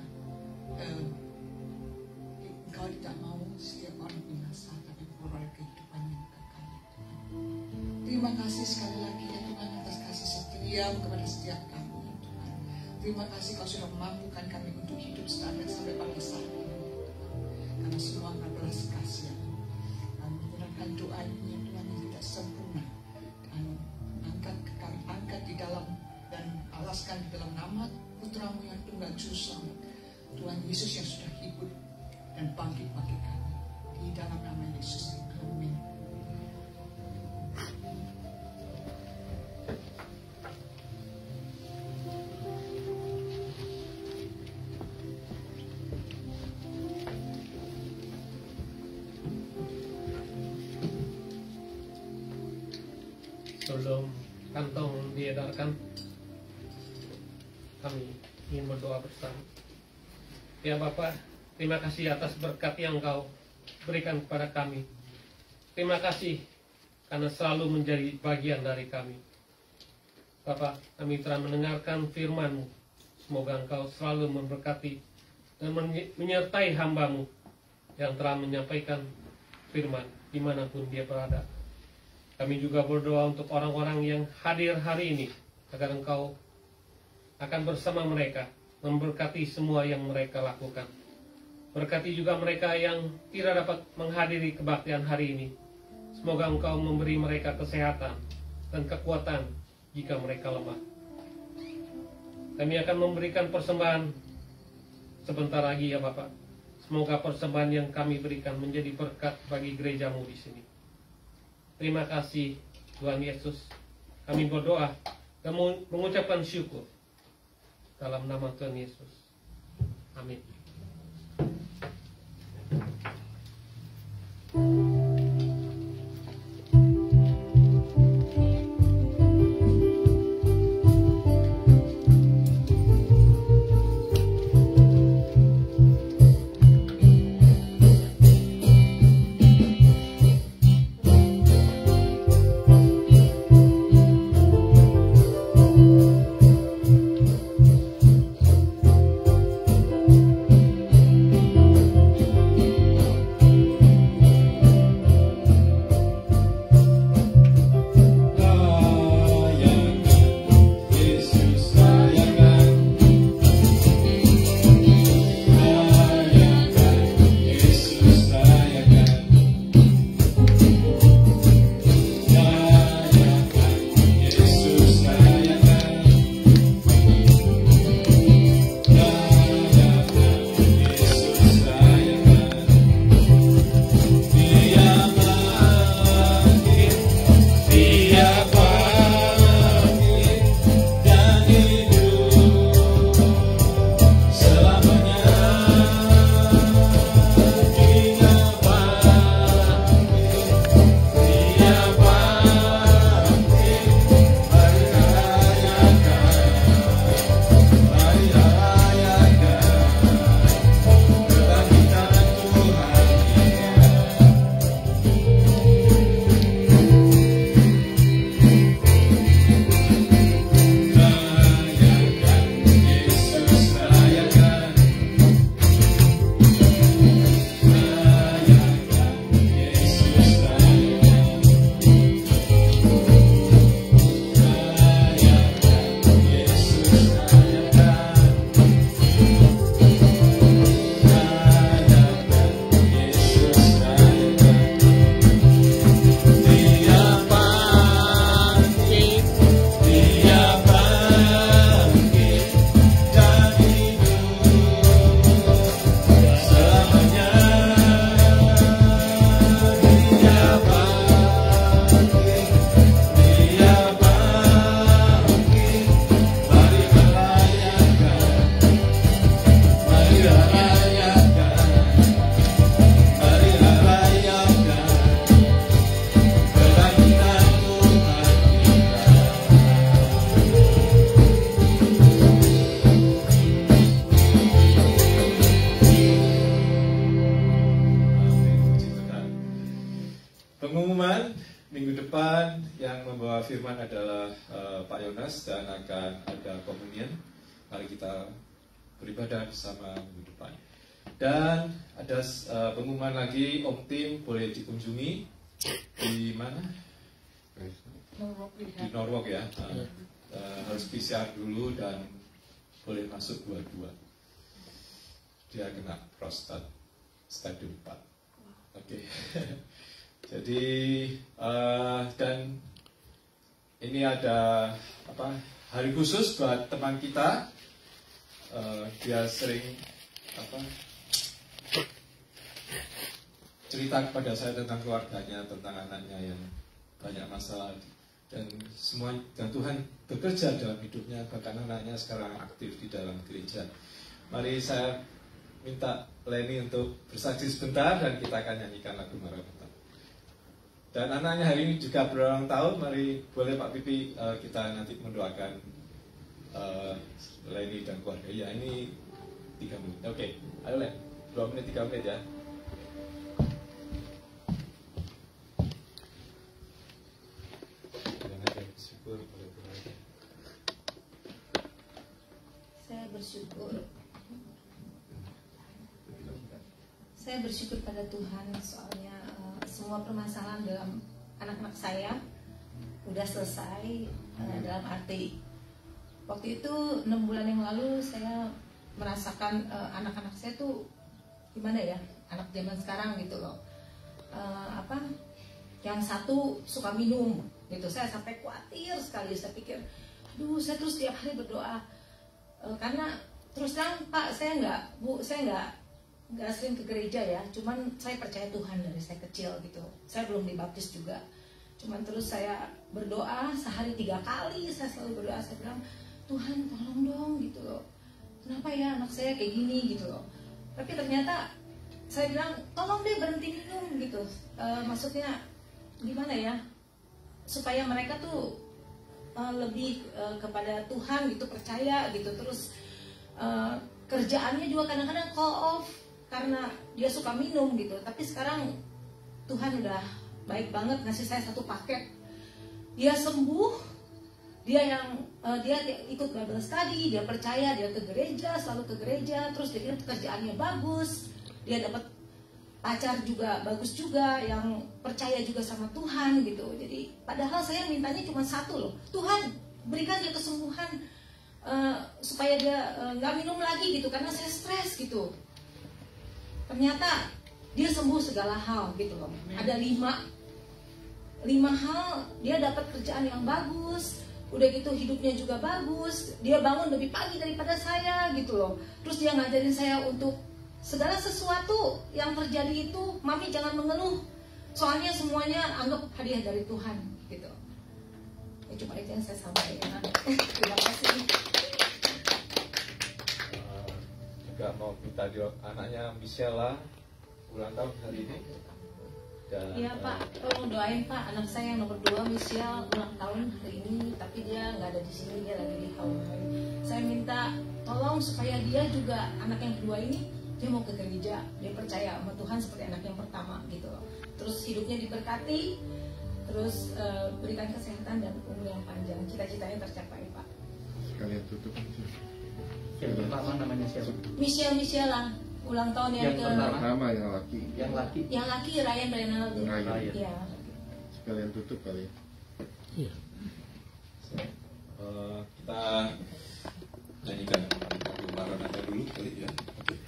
Speaker 5: Engkau tidak mau setiap orang binasa, tapi memperoleh kehidupan yang kekal ya Tuhan. Terima kasih sekali lagi ya Tuhan atas kasih setia-Mu kepada setiap kami ya Tuhan. Terima kasih Kau sudah memampukan kami untuk hidup standar sampai pada saat ini ya Tuhan. Karena semua berbelas kasih ya Tuhan. Kami menyerahkan doa ini ya Tuhan yang tidak sempurna. Kami angkat di dalam dan alaskan di dalam nama Putra-Mu yang tunggal juru selamat, Tuhan Yesus yang sudah hidup dan bangkit bagi kami. Di dalam nama Yesus. Amin.
Speaker 6: Sebelum kantong diedarkan, kami ingin berdoa bersama. Ya Bapa, terima kasih atas berkat yang Kau berikan kepada kami. Terima kasih karena selalu menjadi bagian dari kami. Bapa, kami telah mendengarkan firman-Mu. Semoga Engkau selalu memberkati dan menyertai hamba-Mu yang telah menyampaikan firman dimanapun dia berada. Kami juga berdoa untuk orang-orang yang hadir hari ini, agar Engkau akan bersama mereka, memberkati semua yang mereka lakukan. Berkati juga mereka yang tidak dapat menghadiri kebaktian hari ini. Semoga Engkau memberi mereka kesehatan dan kekuatan jika mereka lemah. Kami akan memberikan persembahan sebentar lagi ya Bapak. Semoga persembahan yang kami berikan menjadi berkat bagi gereja-Mu di sini. Terima kasih Tuhan Yesus. Kami berdoa dan mengucapkan syukur dalam nama Tuhan Yesus. Amin.
Speaker 3: Yohanes dan akan ada komunion. Mari kita beribadah bersama minggu depan. Dan ada pengumuman lagi, Om Tim boleh dikunjungi di mana? Di Norwalk ya. Harus PCR dulu dan boleh masuk 22. Dia kena prostat stadium 4. Oke. Jadi dan ini ada hari khusus buat teman kita. Dia sering cerita kepada saya tentang keluarganya, tentang anaknya yang banyak masalah, dan Tuhan bekerja dalam hidupnya, bahkan anaknya sekarang aktif di dalam gereja. Mari saya minta Leni untuk bersaksi sebentar dan kita akan nyanyikan lagu Maranatha. Dan anaknya hari ini juga berulang tahun. Mari boleh Pak Pipi kita nanti mendoakan Leni dan keluarga. Ya, ini 3 menit. Oke, ayo Len, 2 menit 3 menit ya.
Speaker 7: Saya bersyukur pada Tuhan, soalnya semua permasalahan dalam anak-anak saya udah selesai. Dalam arti waktu itu 6 bulan yang lalu saya merasakan anak-anak saya tuh gimana ya, anak zaman sekarang gitu loh. Yang satu suka minum gitu, saya sampai khawatir sekali. Saya pikir, aduh, saya terus tiap hari berdoa karena terus terang Pak, saya nggak sering ke gereja ya, cuman saya percaya Tuhan dari saya kecil gitu. Saya belum dibaptis juga, cuman terus saya berdoa sehari 3 kali. Saya selalu berdoa, saya bilang, Tuhan tolong dong gitu loh, kenapa ya anak saya kayak gini gitu loh. Tapi ternyata saya bilang, tolong deh berhenti minum gitu. Maksudnya gimana ya, supaya mereka tuh lebih kepada Tuhan gitu, percaya gitu. Terus kerjaannya juga kadang-kadang call off karena dia suka minum gitu. Tapi sekarang Tuhan udah baik banget, ngasih saya 1 paket. Dia sembuh, dia ikut Bible study, dia percaya, dia ke gereja, selalu ke gereja. Terus dia pekerjaannya bagus, dia dapat pacar juga bagus juga, yang percaya juga sama Tuhan gitu. Jadi padahal saya mintanya cuma 1 loh, Tuhan berikan dia kesembuhan supaya dia nggak minum lagi gitu, karena saya stres gitu. Ternyata dia sembuh segala hal gitu loh. Ada 5 hal, dia dapat kerjaan yang bagus, udah gitu hidupnya juga bagus, dia bangun lebih pagi daripada saya gitu loh. Terus dia ngajarin saya untuk segala sesuatu yang terjadi itu, Mami jangan mengeluh, soalnya semuanya anggap hadiah dari Tuhan gitu. Ya, cuma itu yang saya sampaikan. Terima kasih.
Speaker 3: Juga mau minta anaknya Michelle ulang tahun hari ini.
Speaker 7: Iya Pak, tolong doain Pak, anak saya yang nomor 2 Michelle ulang tahun hari ini, tapi dia nggak ada di sini, dia lagi di Hawaii. Saya minta tolong supaya dia juga, anak yang kedua ini, dia mau ke gereja, dia percaya sama Tuhan seperti anak yang pertama gitu loh. Terus hidupnya diberkati, terus berikan kesehatan dan umur yang panjang, cita-citanya tercapai Pak.
Speaker 4: Sekalian tutup.
Speaker 8: Yang pertama namanya siapa?
Speaker 7: Michelle lah, ulang tahun yang
Speaker 4: pertama yang laki.
Speaker 7: Yang laki Ryan Renaldi. Iya.
Speaker 4: Sekalian tutup kali ya.
Speaker 3: Iya. Kita nyanyikan lagu Maranatha dulu kali ya. Oke.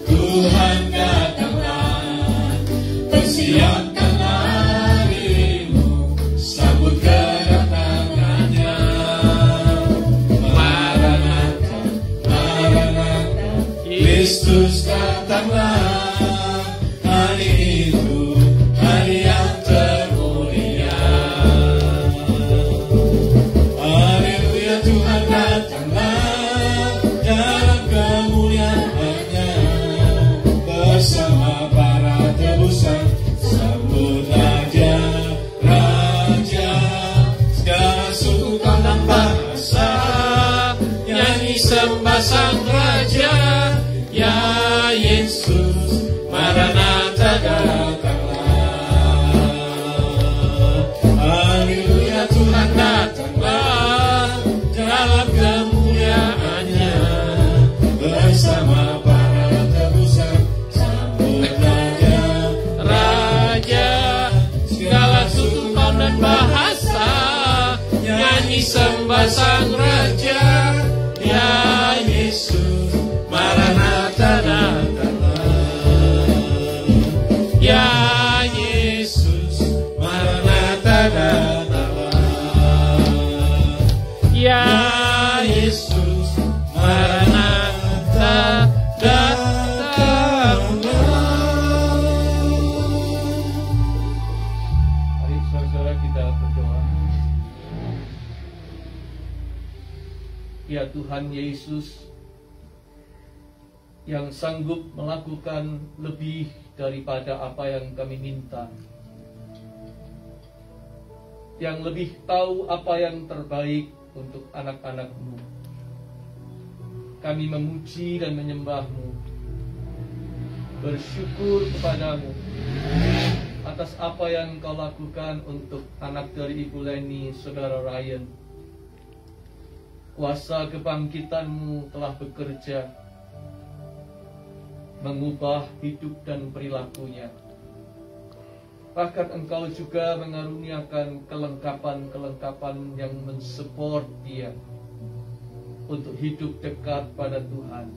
Speaker 9: Tuhan datanglah, persiapkan kami sembah Sang Raja. Ya Yesus, Maranatha datanglah. Ya Yesus, Maranatha datanglah. Ya Yesus, Maranatha datanglah.
Speaker 1: Mari saudara kita berdoa. Ya Tuhan Yesus, yang sanggup melakukan lebih daripada apa yang kami minta, yang lebih tahu apa yang terbaik untuk anak-anak-Mu. Kami memuji dan menyembah-Mu, bersyukur kepadamu atas apa yang Kau lakukan untuk anak dari Ibu Leni, Saudara Ryan. Kuasa kebangkitan-Mu telah bekerja, mengubah hidup dan perilakunya. Bahkan Engkau juga mengaruniakan kelengkapan-kelengkapan yang mensupport dia untuk hidup dekat pada Tuhan.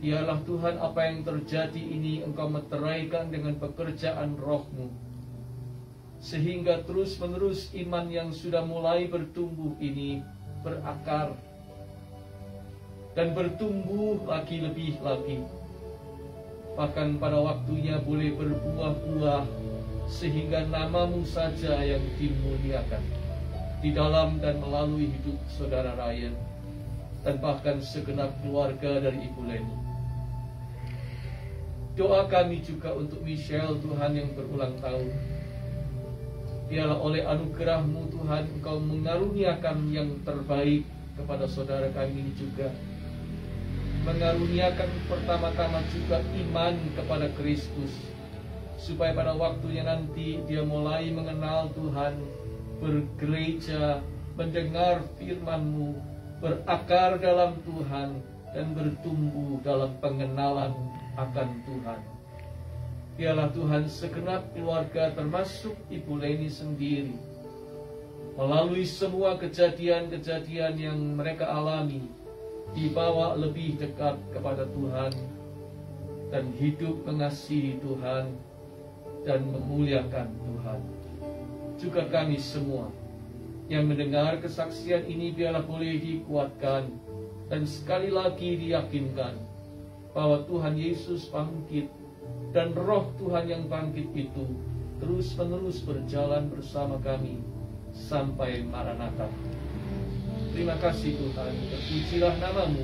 Speaker 1: Biarlah Tuhan, apa yang terjadi ini Engkau meteraikan dengan pekerjaan Roh-Mu, sehingga terus-menerus iman yang sudah mulai bertumbuh ini berakar dan bertumbuh lagi lebih lagi. Bahkan pada waktunya boleh berbuah-buah, sehingga nama-Mu saja yang dimuliakan di dalam dan melalui hidup Saudara Ryan, dan bahkan segenap keluarga dari Ibu Leni. Doa kami juga untuk Michelle, Tuhan, yang berulang tahun. Biarlah oleh anugerah-Mu Tuhan, Engkau mengaruniakan yang terbaik kepada saudara kami ini juga. Mengaruniakan pertama-tama juga iman kepada Kristus, supaya pada waktunya nanti dia mulai mengenal Tuhan, bergereja, mendengar firman-Mu, berakar dalam Tuhan, dan bertumbuh dalam pengenalan akan Tuhan. Biarlah Tuhan, segenap keluarga termasuk Ibu Leni sendiri, melalui semua kejadian-kejadian yang mereka alami, dibawa lebih dekat kepada Tuhan dan hidup mengasihi Tuhan dan memuliakan Tuhan. Juga kami semua yang mendengar kesaksian ini, biarlah boleh dikuatkan dan sekali lagi diyakinkan bahwa Tuhan Yesus bangkit, dan Roh Tuhan yang bangkit itu terus-menerus berjalan bersama kami sampai Maranatha. Terima kasih Tuhan, terpujilah nama-Mu,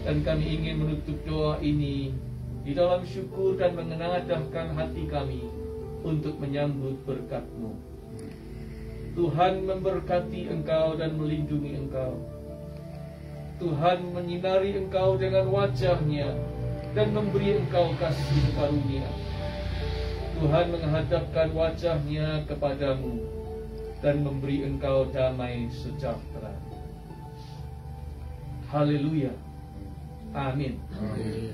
Speaker 1: dan kami ingin menutup doa ini di dalam syukur dan mengenadahkan hati kami untuk menyambut berkat-Mu. Tuhan memberkati Engkau dan melindungi Engkau. Tuhan menyinari Engkau dengan wajah-Nya dan memberi Engkau kasih karunia. Tuhan menghadapkan wajah-Nya kepadamu dan memberi Engkau damai sejahtera. Haleluya. Amin. Amin.